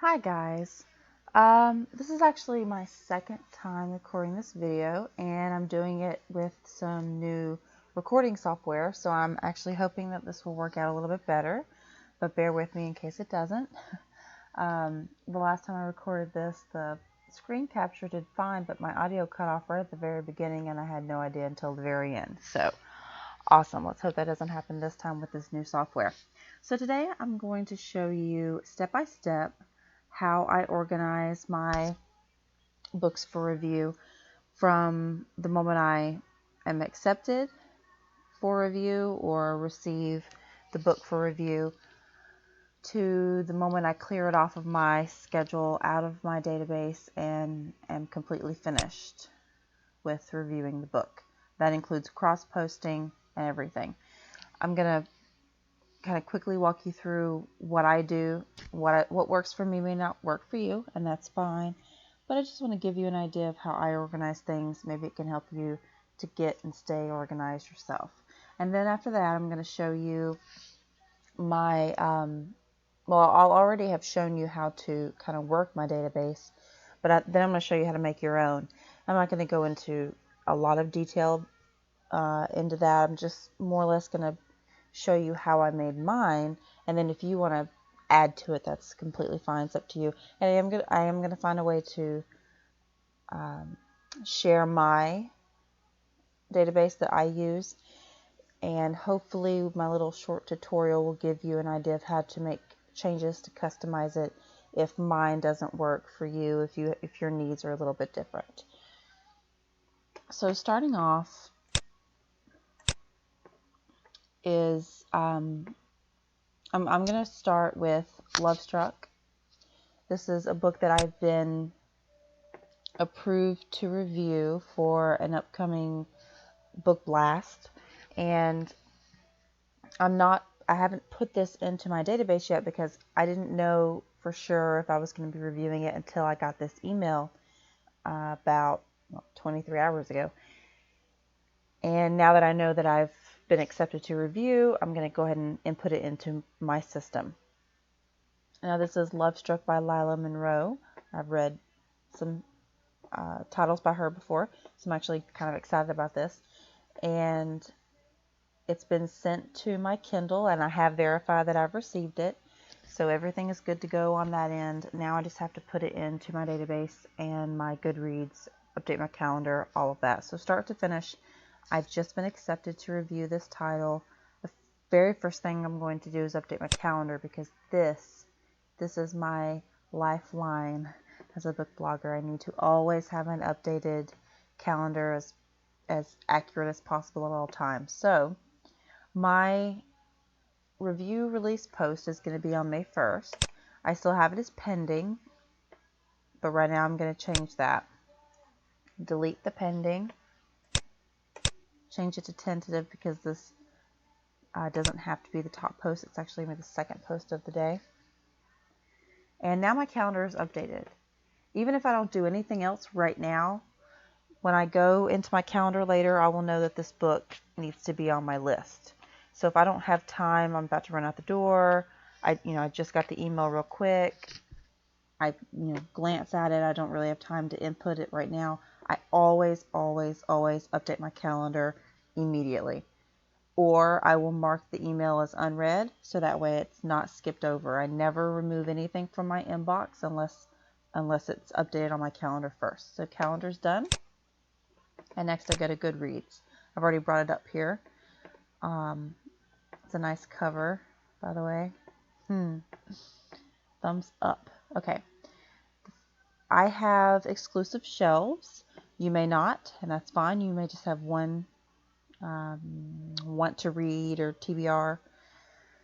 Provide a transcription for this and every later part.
Hi guys. This is actually my second time recording this video, and I'm doing it with some new recording software, so I'm actually hoping that this will work out a little bit better, but bear with me in case it doesn't. The last time I recorded this, the screen capture did fine, but my audio cut off right at the very beginning, and I had no idea until the very end. So, awesome. Let's hope that doesn't happen this time with this new software. So today I'm going to show you step by step how I organize my books for review from the moment I am accepted for review or receive the book for review to the moment I clear it off of my schedule, out of my database, and am completely finished with reviewing the book. That includes cross-posting and everything. I'm going to kind of quickly walk you through what I do. What works for me may not work for you, and that's fine. But I just want to give you an idea of how I organize things. Maybe it can help you to get and stay organized yourself. And then after that, I'm going to show you my, well, I'll already have shown you how to kind of work my database, but then I'm going to show you how to make your own. I'm not going to go into a lot of detail into that. I'm just more or less going to show you how I made mine, and then if you want to add to it, that's completely fine. It's up to you. And I am gonna find a way to share my database that I use, and hopefully my little short tutorial will give you an idea of how to make changes to customize it if mine doesn't work for you, if your needs are a little bit different. So starting off is I'm going to start with Lovestruck. This is a book that I've been approved to review for an upcoming book blast, and I haven't put this into my database yet because I didn't know for sure if I was going to be reviewing it until I got this email about 23 hours ago. And now that I know that I've been accepted to review, I'm going to go ahead and input it into my system. Now this is Lovestruck by Lila Monroe. I've read some titles by her before, so I'm actually kind of excited about this. And it's been sent to my Kindle, and I have verified that I've received it, so everything is good to go on that end. Now I just have to put it into my database and my Goodreads, update my calendar, all of that. So start to finish, I've just been accepted to review this title. The very first thing I'm going to do is update my calendar, because this is my lifeline as a book blogger. I need to always have an updated calendar as accurate as possible at all times. So my review release post is going to be on May 1st. I still have it as pending, but right now I'm going to change that. Delete the pending. Change it to tentative because this doesn't have to be the top post. It's actually the second post of the day. And now my calendar is updated. Even if I don't do anything else right now, when I go into my calendar later, I will know that this book needs to be on my list. So if I don't have time, I'm about to run out the door, I just got the email real quick, I glance at it, I don't really have time to input it right now, I always update my calendar immediately. Or I will mark the email as unread, so that way it's not skipped over. I never remove anything from my inbox unless it's updated on my calendar first. So calendar's done. And next I go to Goodreads. I've already brought it up here. It's a nice cover, by the way. Thumbs up. Okay. I have exclusive shelves. You may not, and that's fine. You may just have one want to read or TBR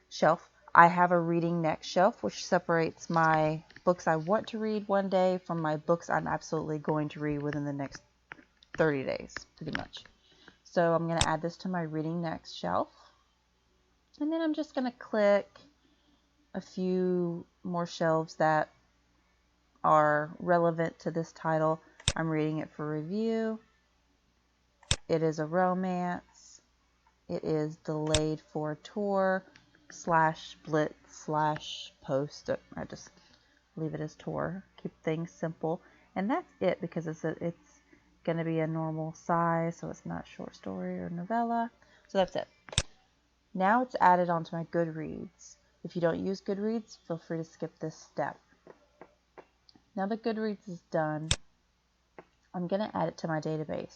shelf. I have a reading next shelf, which separates my books I want to read one day from my books I'm absolutely going to read within the next 30 days, pretty much. So I'm going to add this to my reading next shelf. And then I'm just going to click a few more shelves that are relevant to this title. I'm reading it for review. It is a romance. It is delayed for tour /blitz/post. I just leave it as Tor. Keep things simple. And that's it, because it's going to be a normal size, so it's not short story or novella. So that's it. Now it's added onto my Goodreads. If you don't use Goodreads, feel free to skip this step. Now that Goodreads is done, I'm going to add it to my database.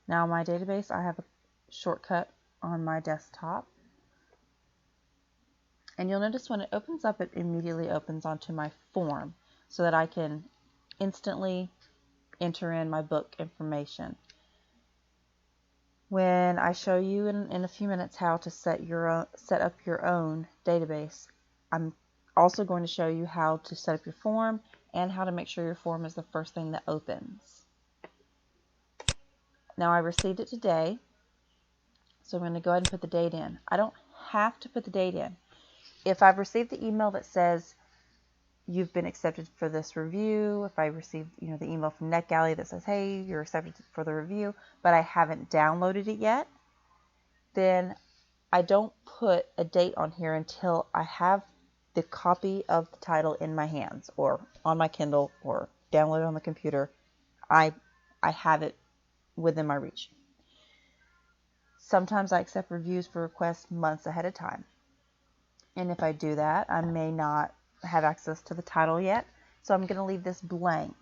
Now my database, I have a shortcut on my desktop. And you'll notice when it opens up, it immediately opens onto my form so that I can instantly enter in my book information. When I show you in a few minutes how to set up your own database, I'm also going to show you how to set up your form and how to make sure your form is the first thing that opens. Now I received it today, so I'm going to go ahead and put the date in. I don't have to put the date in. If I've received the email that says you've been accepted for this review, if I received the email from NetGalley that says, hey, you're accepted for the review, but I haven't downloaded it yet, then I don't put a date on here until I have the copy of the title in my hands or on my Kindle or downloaded on the computer. I have it within my reach. Sometimes I accept reviews for requests months ahead of time. And if I do that, I may not have access to the title yet. So I'm going to leave this blank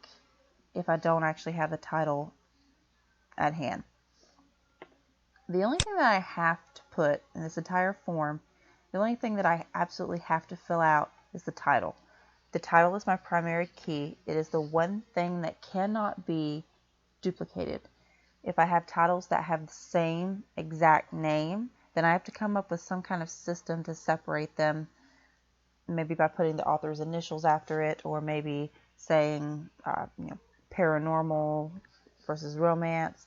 if I don't actually have the title at hand. The only thing that I have to put in this entire form, the only thing that I absolutely have to fill out is the title. The title is my primary key. It is the one thing that cannot be duplicated. If I have titles that have the same exact name, then I have to come up with some kind of system to separate them, maybe by putting the author's initials after it, or maybe saying paranormal versus romance.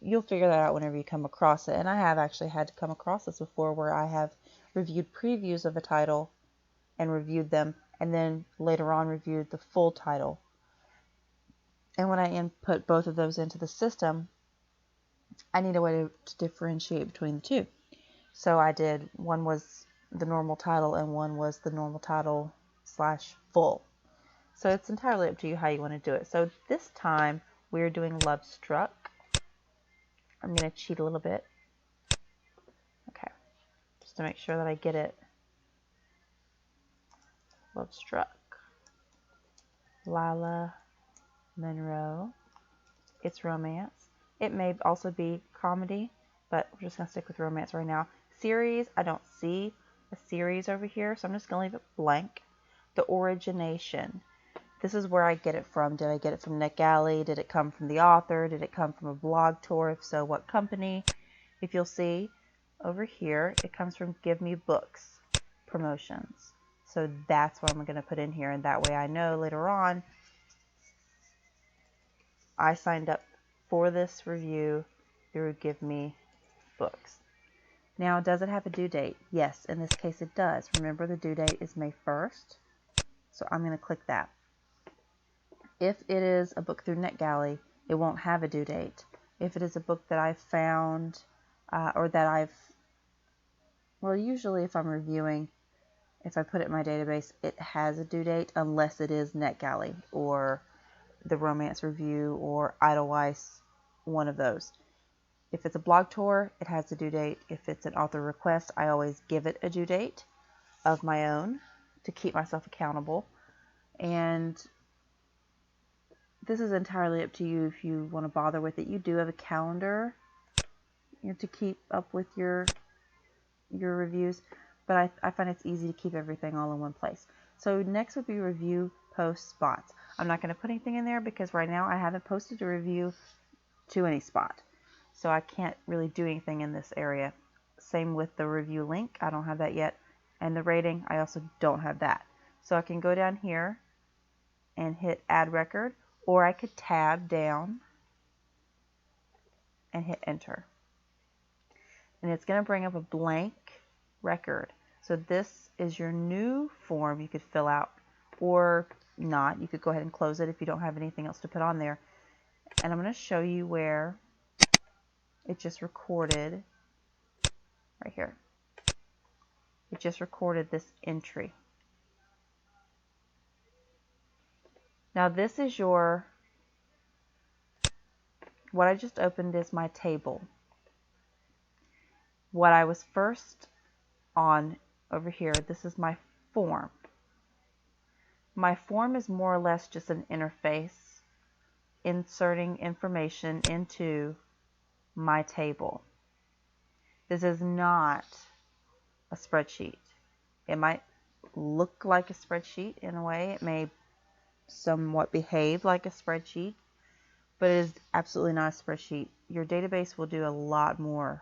You'll figure that out whenever you come across it. And I have actually had to come across this before, where I have reviewed previews of a title and reviewed them, and then later on reviewed the full title. And when I input both of those into the system, I need a way to differentiate between the two. So I did, one was the normal title and one was the normal title / full. So it's entirely up to you how you want to do it. So this time we're doing Love Struck. I'm going to cheat a little bit. Okay, just to make sure that I get it. Love Struck. Lila Monroe. It's romance. It may also be comedy, but we're just going to stick with romance right now. Series, I don't see a series over here, so I'm just going to leave it blank. The origination. This is where I get it from. Did I get it from NetGalley? Did it come from the author? Did it come from a blog tour? If so, what company? If you'll see over here, it comes from Give Me Books Promotions. So that's what I'm going to put in here, and that way I know later on I signed up for this review through Give Me Books. Now, does it have a due date? Yes, in this case it does. Remember, the due date is May 1st, so I'm going to click that. If it is a book through NetGalley, it won't have a due date. If it is a book that I've found or that usually if I'm reviewing, if I put it in my database, it has a due date unless it is NetGalley or the Romance Review or Edelweiss, one of those. If it's a blog tour, it has a due date. If it's an author request, I always give it a due date of my own to keep myself accountable. And this is entirely up to you if you want to bother with it. You do have a calendar to keep up with your reviews, but I find it's easy to keep everything all in one place. So next would be review post spots. I'm not going to put anything in there because right now I haven't posted a review to any spot. So I can't really do anything in this area. Same with the review link. I don't have that yet. And the rating, I also don't have that. So I can go down here and hit add record, or I could tab down and hit enter. And it's going to bring up a blank record. So this is your new form you could fill out, or not. You could go ahead and close it if you don't have anything else to put on there. And I'm going to show you where it just recorded right here. It just recorded this entry. Now this is what I just opened is my table. What I was first on over here, this is my form. My form is more or less just an interface inserting information into my table. This is not a spreadsheet. It might look like a spreadsheet in a way. It may somewhat behave like a spreadsheet, but it is absolutely not a spreadsheet. Your database will do a lot more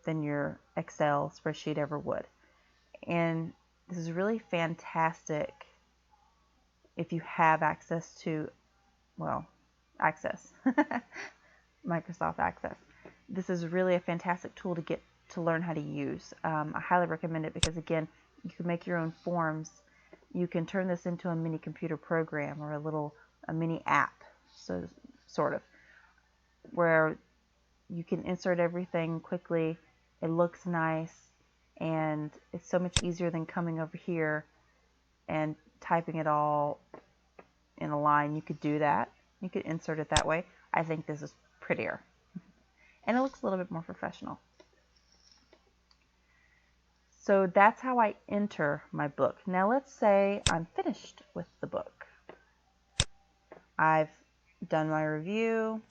than your Excel spreadsheet ever would. And this is really fantastic if you have access to, well, Access, Microsoft Access. This is really a fantastic tool to learn how to use. I highly recommend it because, again, you can make your own forms. You can turn this into a mini computer program or a mini app, so sort of, where you can insert everything quickly. It looks nice, and it's so much easier than coming over here and typing it all in a line. You could do that. You could insert it that way. I think this is prettier, and it looks a little bit more professional. So that's how I enter my book. Now let's say I'm finished with the book. I've done my review,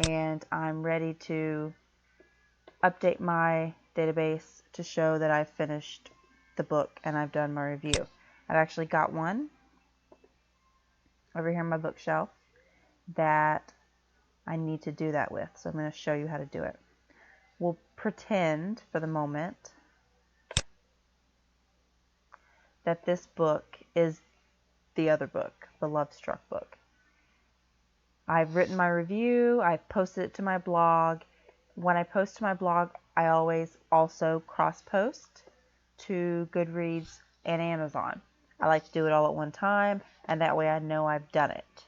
and I'm ready to update my database to show that I've finished the book and I've done my review. I've actually got one over here on my bookshelf that I need to do that with, so I'm going to show you how to do it. We'll pretend for the moment that this book is the other book, the Lovestruck book. I've written my review, I've posted it to my blog. When I post to my blog, I always also cross-post to Goodreads and Amazon. I like to do it all at one time, and that way I know I've done it.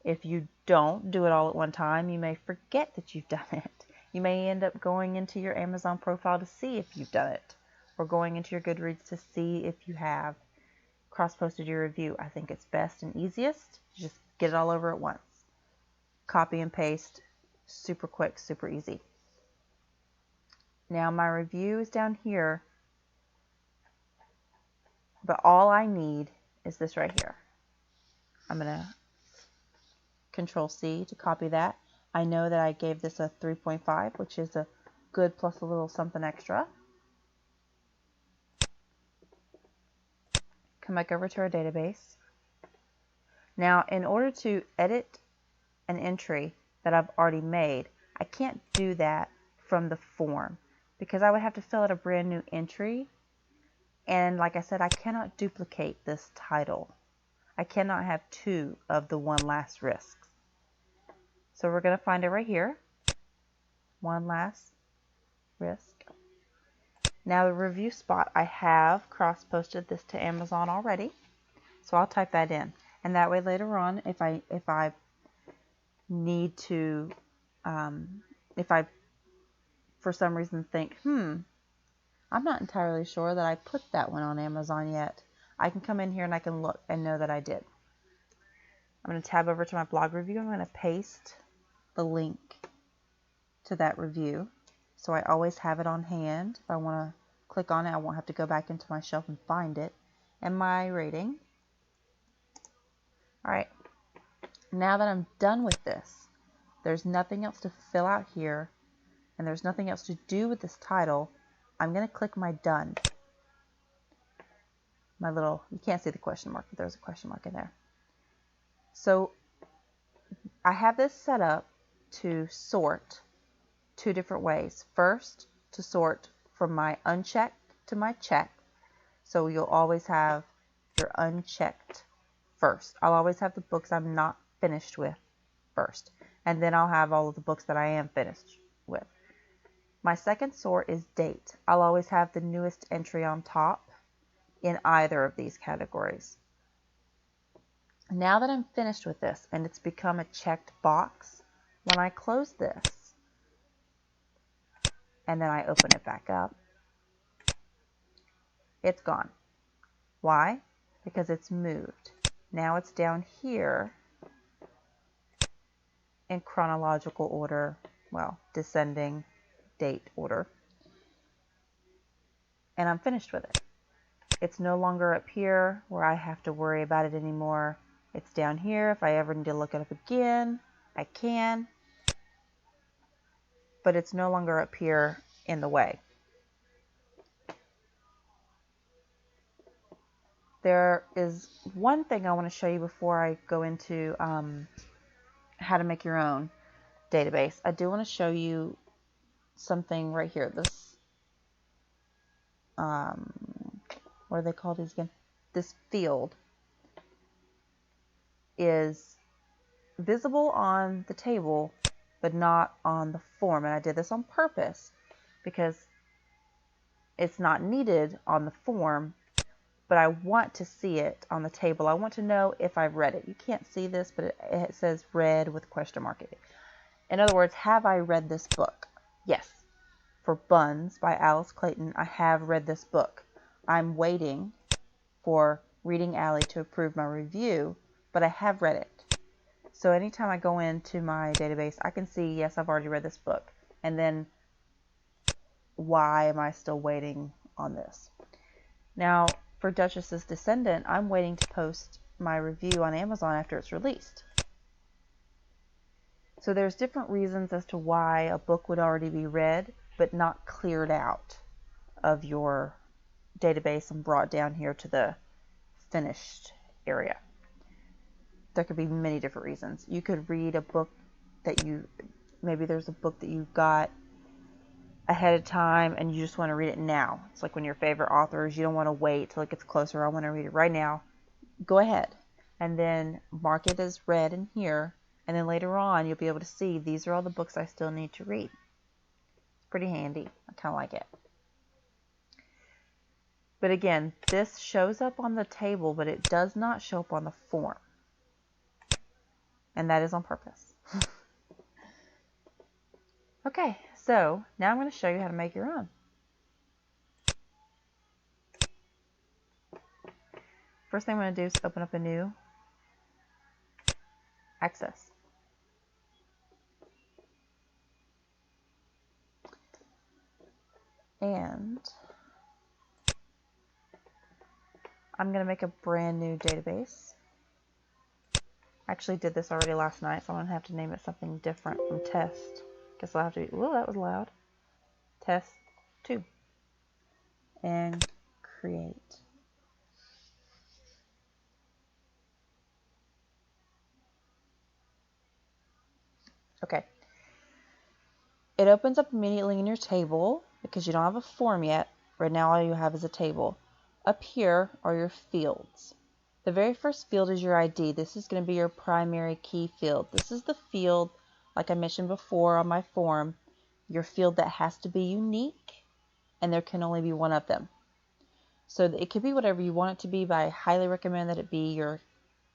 If you don't do it all at one time, you may forget that you've done it. You may end up going into your Amazon profile to see if you've done it, or going into your Goodreads to see if you have cross-posted your review. I think it's best and easiest to just get it all over at once. Copy and paste, super quick, super easy. Now my review is down here, but all I need is this right here. I'm going to Control C to copy that. I know that I gave this a 3.5, which is a good plus a little something extra. Come back over to our database. Now, in order to edit an entry that I've already made, I can't do that from the form because I would have to fill out a brand new entry. And like I said, I cannot duplicate this title. I cannot have two of the One Last Risks. So we're going to find it right here. One Last Risk. Now the review spot, I have cross-posted this to Amazon already. So I'll type that in. And that way later on, if I need to, if I for some reason think, I'm not entirely sure that I put that one on Amazon yet, I can come in here and I can look and know that I did. I'm going to tab over to my blog review. I'm going to paste the link to that review, so I always have it on hand. If I want to click on it, I won't have to go back into my shelf and find it. And my rating. Alright, now that I'm done with this, there's nothing else to fill out here, and there's nothing else to do with this title. I'm going to click my done. My little, you can't see the question mark, but there's a question mark in there. So I have this set up to sort two different ways. First, to sort from my unchecked to my checked. So you'll always have your unchecked first. I'll always have the books I'm not finished with first. And then I'll have all of the books that I am finished with. My second sort is date. I'll always have the newest entry on top in either of these categories. Now that I'm finished with this and it's become a checked box, when I close this and then I open it back up, it's gone. Why? Because it's moved. Now it's down here in chronological order, well, descending date order, and I'm finished with it. It's no longer up here where I have to worry about it anymore. It's down here. If I ever need to look it up again, I can, but it's no longer up here in the way. There is one thing I want to show you before I go into how to make your own database. I do want to show you something right here. This, what do they call these again? This field is visible on the table, but not on the form. And I did this on purpose because it's not needed on the form, but I want to see it on the table. I want to know if I've read it. You can't see this, but it says read with question mark. In other words, have I read this book? Yes. For Buns by Alice Clayton, I have read this book. I'm waiting for Reading Alley to approve my review, but I have read it. So anytime I go into my database, I can see, yes, I've already read this book. And then, why am I still waiting on this? Now, for Duchess's Descendant, I'm waiting to post my review on Amazon after it's released. So there's different reasons as to why a book would already be read, but not cleared out of your database and brought down here to the finished area. There could be many different reasons. You could read a book that maybe there's a book that you got ahead of time and you just want to read it now. It's like when your favorite authors, you don't want to wait till it gets closer. I want to read it right now. Go ahead and then mark it as read in here, and then later on you'll be able to see these are all the books I still need to read. It's pretty handy. I kind of like it. But again, this shows up on the table, but it does not show up on the form. And that is on purpose. Okay, so now I'm going to show you how to make your own. First thing I'm going to do is open up a new Access. And I'm going to make a brand new database. I actually did this already last night, so I'm going to have to name it something different from test. Guess I'll have to be, whoa, that was loud. Test 2. And create. Okay. It opens up immediately in your table because you don't have a form yet. Right now all you have is a table. Up here are your fields. The very first field is your ID. This is going to be your primary key field. This is the field, like I mentioned before on my form, your field that has to be unique, and there can only be one of them. So it could be whatever you want it to be, but I highly recommend that it be your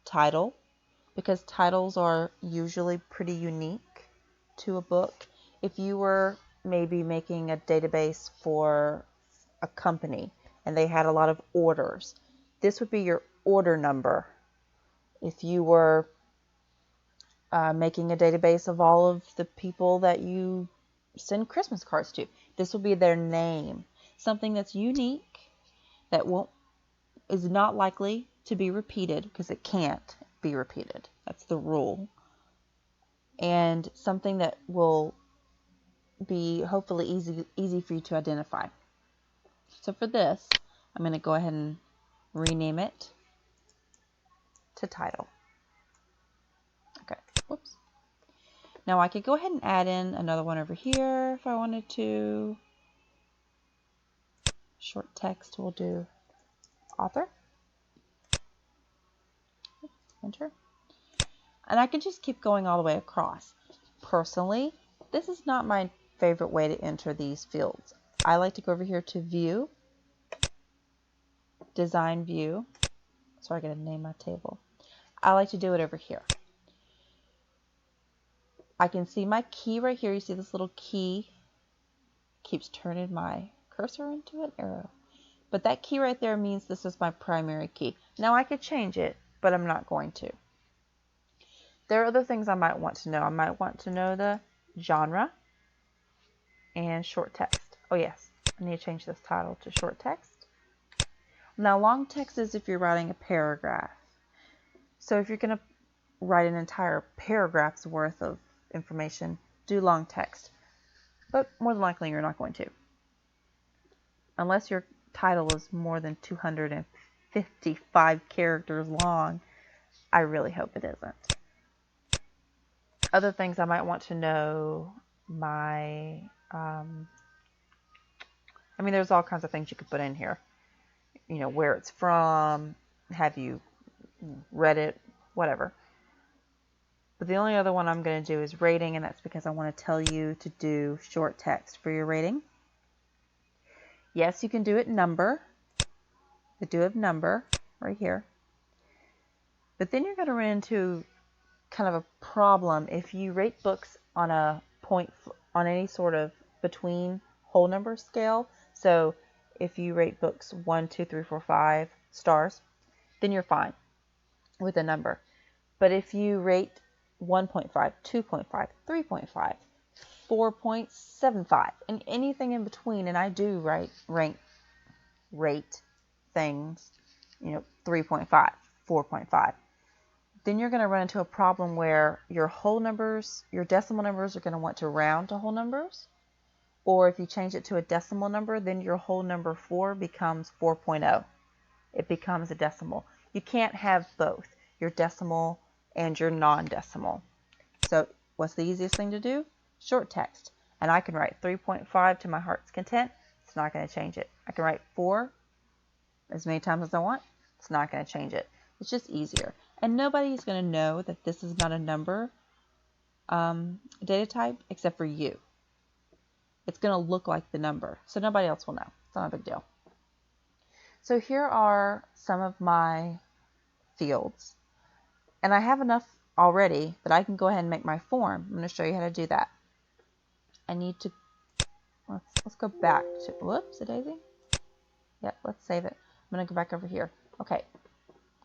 title, because titles are usually pretty unique to a book. If you were maybe making a database for a company and they had a lot of orders, this would be your order number. If you were making a database of all of the people that you send Christmas cards to, this will be their name. Something that's unique, that is not likely to be repeated, because it can't be repeated. That's the rule. And something that will be hopefully easy for you to identify. So for this, I'm going to go ahead and rename it to title. Okay, whoops. Now I could go ahead and add in another one over here if I wanted to. Short text, we'll do author. Enter. And I can just keep going all the way across. Personally, this is not my favorite way to enter these fields. I like to go over here to View, Design View. So I gotta name my table. I like to do it over here. I can see my key right here. You see this little key keeps turning my cursor into an arrow. But that key right there means this is my primary key. Now I could change it but I'm not going to. There are other things I might want to know. I might want to know the genre and short text. Oh yes, I need to change this title to short text. Now long text is if you're writing a paragraph. So if you're going to write an entire paragraph's worth of information, do long text. But more than likely you're not going to. Unless your title is more than 255 characters long, I really hope it isn't. Other things I might want to know, there's all kinds of things you could put in here. You know, where it's from, have you read it, whatever. But the only other one I'm going to do is rating, and that's because I want to tell you to do short text for your rating. Yes, you can do it number. You do have number right here. But then you're going to run into kind of a problem if you rate books on a point, on any sort of between whole number scale. So if you rate books 1, 2, 3, 4, 5 stars, then you're fine with a number. But if you rate 1.5, 2.5, 3.5, 4.75, and anything in between, and I do rate things, 3.5, 4.5, then you're going to run into a problem where your whole numbers, your decimal numbers are going to want to round to whole numbers. Or if you change it to a decimal number, then your whole number 4 becomes 4.0. It becomes a decimal. You can't have both, your decimal and your non-decimal. So what's the easiest thing to do? Short text. And I can write 3.5 to my heart's content. It's not going to change it. I can write 4 as many times as I want. It's not going to change it. It's just easier. And nobody's going to know that this is not a number data type except for you. It's going to look like the number. So nobody else will know. It's not a big deal. So here are some of my fields. And I have enough already that I can go ahead and make my form. I'm going to show you how to do that. I need to, let's go back to, whoops, a daisy. Yep, let's save it. I'm going to go back over here. Okay,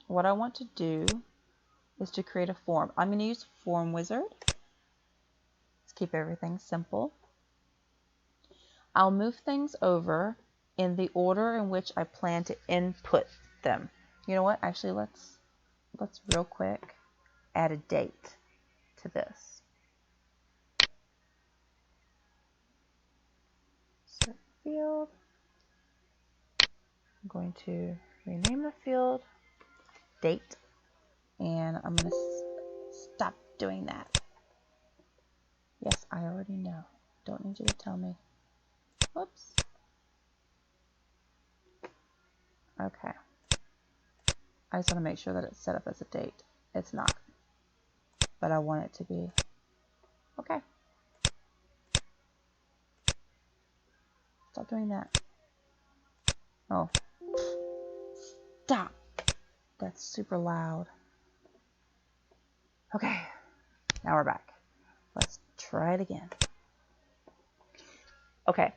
what I want to do is to create a form. I'm going to use Form Wizard. Let's keep everything simple. I'll move things over in the order in which I plan to input them. You know what? Actually, let's real quick add a date to this. Insert field. I'm going to rename the field date, and I'm going to stop doing that. Yes, I already know. Don't need you to tell me. Whoops. Okay. I just want to make sure that it's set up as a date. It's not, but I want it to be. Okay. Stop doing that. Oh. Stop. That's super loud. Okay. Now we're back. Let's try it again. Okay.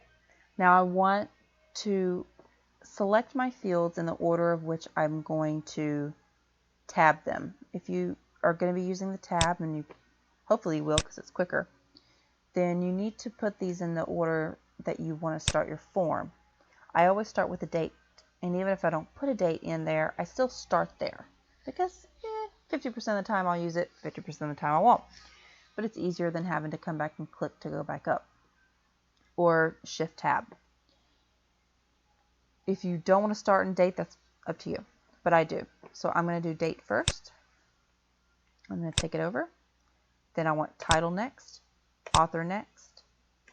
Now I want to select my fields in the order of which I'm going to tab them. If you are going to be using the tab, and you hopefully you will because it's quicker, then you need to put these in the order that you want to start your form. I always start with the date, and even if I don't put a date in there, I still start there because 50% of the time I'll use it, 50% of the time I won't. But it's easier than having to come back and click to go back up or shift tab. If you don't want to start in date, that's up to you, but I do. So I'm going to do date first. I'm going to take it over. Then I want title next, author next,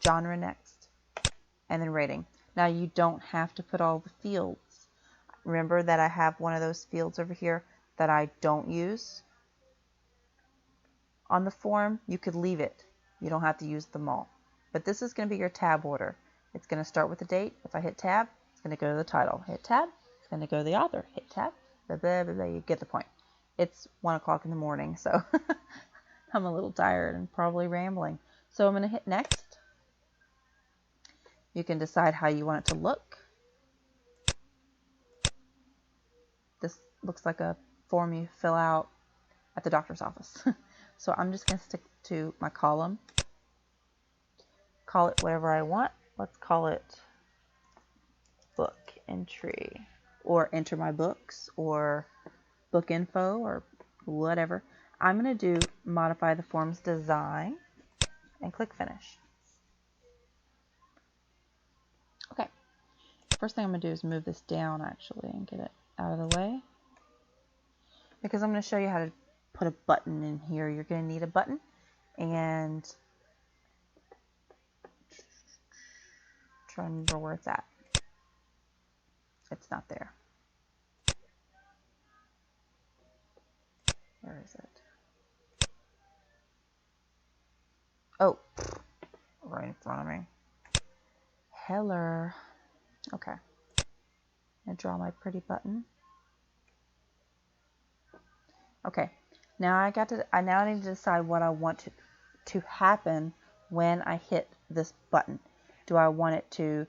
genre next, and then rating. Now you don't have to put all the fields. Remember that I have one of those fields over here that I don't use on the form. You could leave it. You don't have to use them all. But this is going to be your tab order. It's going to start with the date. If I hit tab, it's going to go to the title. Hit tab, it's going to go to the author. Hit tab, blah, blah, blah, blah. You get the point. It's 1 o'clock in the morning, so I'm a little tired and probably rambling. So I'm going to hit next. You can decide how you want it to look. This looks like a form you fill out at the doctor's office. So I'm just going to stick to my column. Call it whatever I want. Let's call it book entry, or enter my books, or book info, or whatever. I'm going to do modify the form's design and click finish. Okay. First thing I'm going to do is move this down actually and get it out of the way, because I'm going to show you how to put a button in here. You're going to need a button, and try and remember where it's at. It's not there. Where is it? Oh, right in front of me. Heller. Okay. And draw my pretty button. Okay. Now I need to decide what I want to happen when I hit this button. Do I want it to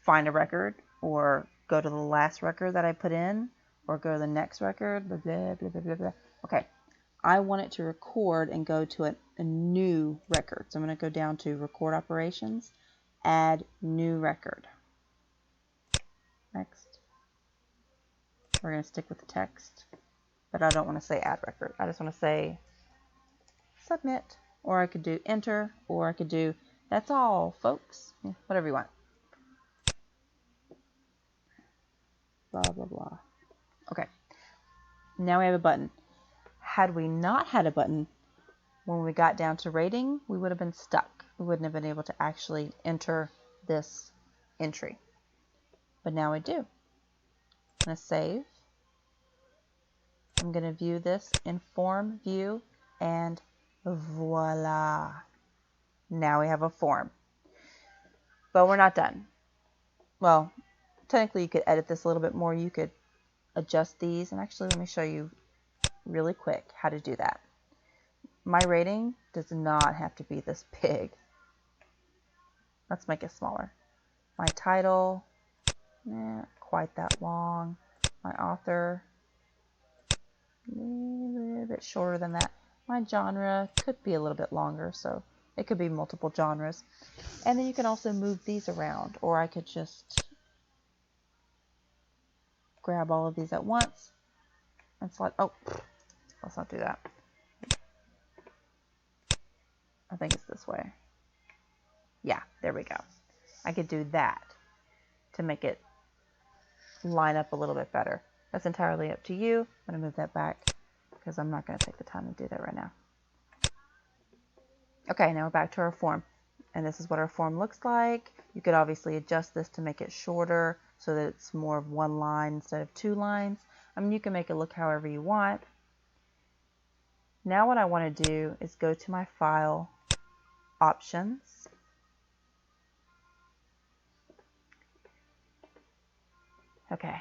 find a record, or go to the last record that I put in, or go to the next record? Blah, blah, blah, blah, blah, blah. Okay. I want it to record and go to a new record. So I'm going to go down to record operations, add new record. Next. We're going to stick with the text, but I don't want to say add record. I just want to say submit, or I could do enter, or I could do that's all, folks. Whatever you want. Blah, blah, blah. Okay. Now we have a button. Had we not had a button, when we got down to rating, we would have been stuck. We wouldn't have been able to actually enter this entry. But now we do. I'm going to save. I'm going to view this in form view, and voila. Now we have a form. But we're not done. Well, technically you could edit this a little bit more. You could adjust these, and actually let me show you really quick how to do that. My rating does not have to be this big. Let's make it smaller. My title, not quite that long. My author, a little bit shorter than that. My genre could be a little bit longer, so it could be multiple genres. And then you can also move these around, or I could just grab all of these at once and select, oh, let's not do that. I think it's this way. Yeah, there we go. I could do that to make it line up a little bit better. That's entirely up to you. I'm going to move that back because I'm not going to take the time to do that right now. Okay, now we're back to our form. And this is what our form looks like. You could obviously adjust this to make it shorter so that it's more of one line instead of two lines. I mean, you can make it look however you want. Now what I want to do is go to my file, options, okay,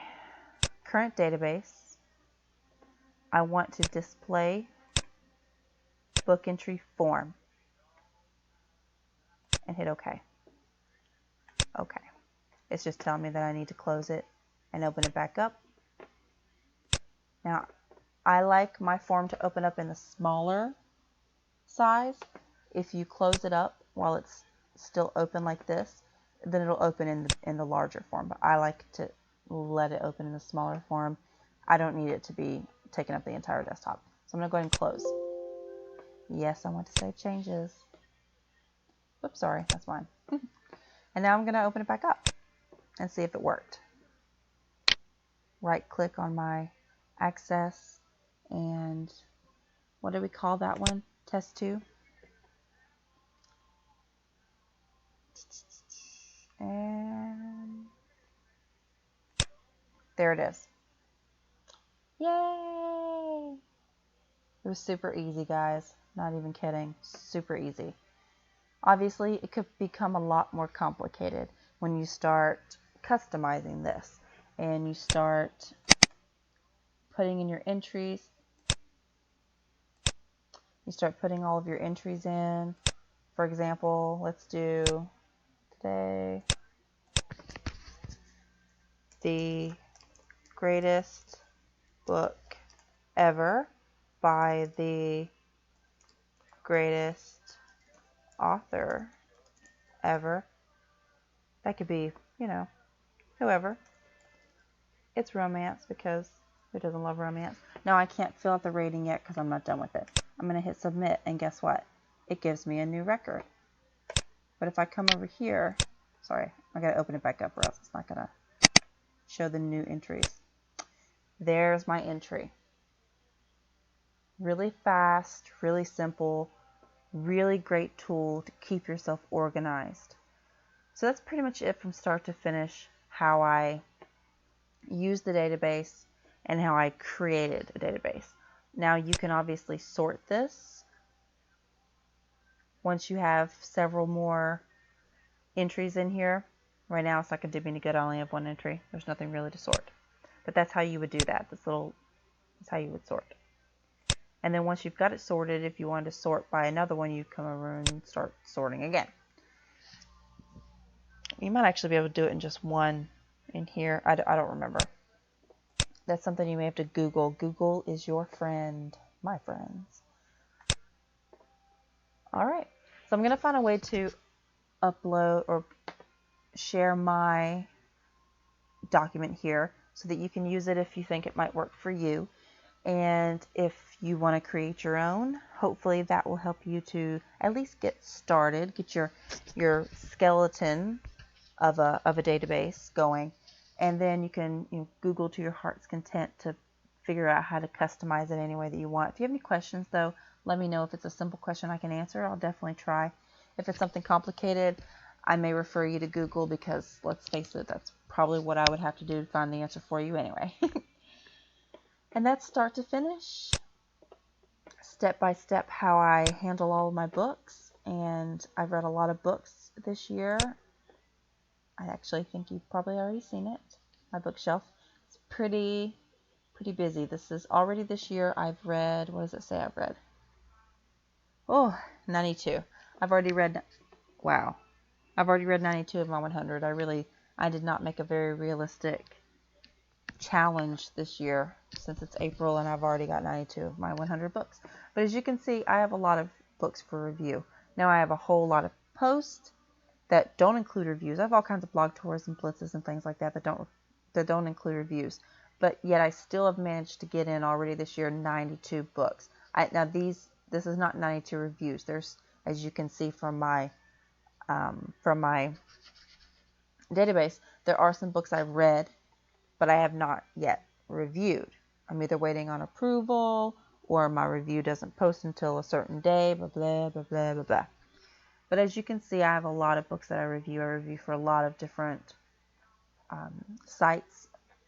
current database. I want to display book entry form and hit OK. Okay. It's just telling me that I need to close it and open it back up. Now, I like my form to open up in the smaller size. If you close it up while it's still open like this, then it'll open in the larger form. But I like to let it open in the smaller form. I don't need it to be taking up the entire desktop. So I'm going to go ahead and close. Yes, I want to save changes. Oops, sorry, that's mine. And now I'm going to open it back up and see if it worked. Right click on my access, and what do we call that one? Test 2. And there it is. Yay! It was super easy, guys. Not even kidding. Super easy. Obviously, it could become a lot more complicated when you start customizing this and you start putting in your entries. You start putting all of your entries in. For example, let's do today the greatest book ever by the greatest author ever. That could be, you know, whoever. It's romance, because who doesn't love romance? Now I can't fill out the rating yet because I'm not done with it. I'm going to hit submit, and guess what? It gives me a new record. But if I come over here, sorry, I got to open it back up or else it's not going to show the new entries. There's my entry. Really fast, really simple, really great tool to keep yourself organized. So that's pretty much it from start to finish, how I use the database and how I created a database. Now you can obviously sort this once you have several more entries in here. Right now it's not going to do me any good. I only have one entry. There's nothing really to sort. But that's how you would do that. That's how you would sort. And then once you've got it sorted, if you wanted to sort by another one, you come over and start sorting again. You might actually be able to do it in just one in here. I don't remember. That's something you may have to Google. Google is your friend, my friends. All right. So I'm going to find a way to upload or share my document here so that you can use it if you think it might work for you. And if you want to create your own, hopefully that will help you to at least get started, get your skeleton of a database going, and then you can Google to your heart's content to figure out how to customize it any way that you want. If you have any questions, though, let me know. If it's a simple question I can answer, I'll definitely try. If it's something complicated, I may refer you to Google, because let's face it, that's probably what I would have to do to find the answer for you anyway. And that's start to finish, step by step, how I handle all of my books. And I've read a lot of books this year. I actually think you've probably already seen it. My bookshelf is pretty busy. This is already this year. I've read, what does it say I've read? Oh, 92. I've already read, wow. I've already read 92 of my 100. I did not make a very realistic challenge this year, since it's April and I've already got 92 of my 100 books. But as you can see, I have a lot of books for review. Now I have a whole lot of posts that don't include reviews. I have all kinds of blog tours and blitzes and things like that that don't include reviews. But yet I still have managed to get in already this year 92 books. Now this is not 92 reviews. There's, as you can see from my database, there are some books I've read, but I have not yet reviewed. I'm either waiting on approval, or my review doesn't post until a certain day, blah, blah, blah, blah, blah, blah. But as you can see, I have a lot of books that I review. I review for a lot of different sites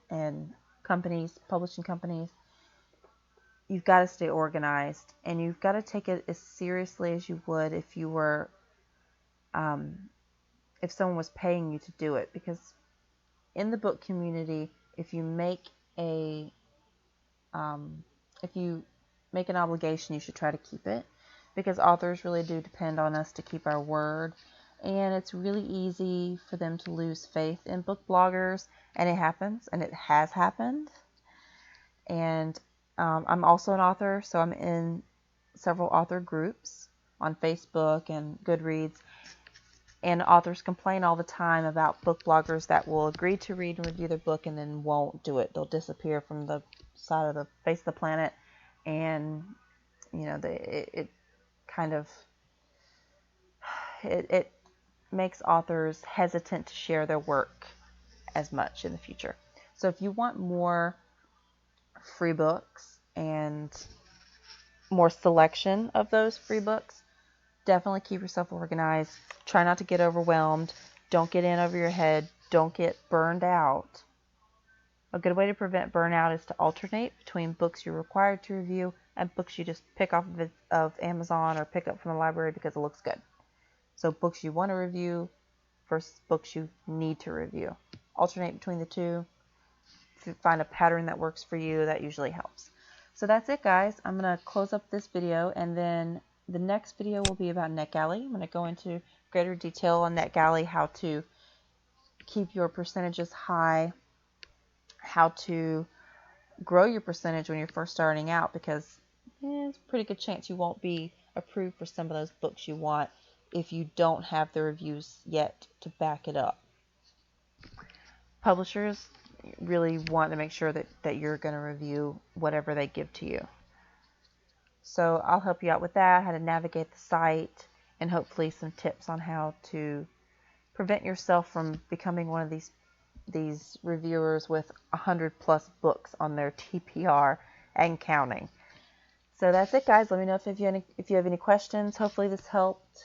and companies, publishing companies. You've got to stay organized, and you've got to take it as seriously as you would if you were, if someone was paying you to do it. Because in the book community, if you make an obligation, you should try to keep it, because authors really do depend on us to keep our word, and it's really easy for them to lose faith in book bloggers, and it happens, and it has happened. And I'm also an author, so I'm in several author groups on Facebook and Goodreads, and authors complain all the time about book bloggers that will agree to read and review their book and then won't do it. They'll disappear from the side of the face of the planet, and it kind of it makes authors hesitant to share their work as much in the future. So if you want more free books and more selection of those free books, definitely keep yourself organized. Try not to get overwhelmed. Don't get in over your head. Don't get burned out. A good way to prevent burnout is to alternate between books you're required to review and books you just pick off of Amazon or pick up from the library because it looks good. So books you want to review versus books you need to review. Alternate between the two. If you find a pattern that works for you, that usually helps. So that's it, guys. I'm going to close up this video, and then the next video will be about NetGalley. I'm going to go into greater detail on NetGalley, how to keep your percentages high, how to grow your percentage when you're first starting out, because it's a pretty good chance you won't be approved for some of those books you want if you don't have the reviews yet to back it up. Publishers really want to make sure that you're going to review whatever they give to you. So I'll help you out with that, how to navigate the site, and hopefully some tips on how to prevent yourself from becoming one of these reviewers with 100+ books on their TPR and counting. So that's it, guys. Let me know if you have any questions. Hopefully this helped,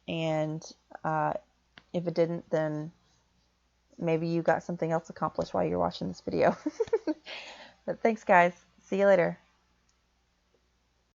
and if it didn't, then maybe you got something else accomplished while you're watching this video. But thanks, guys. See you later.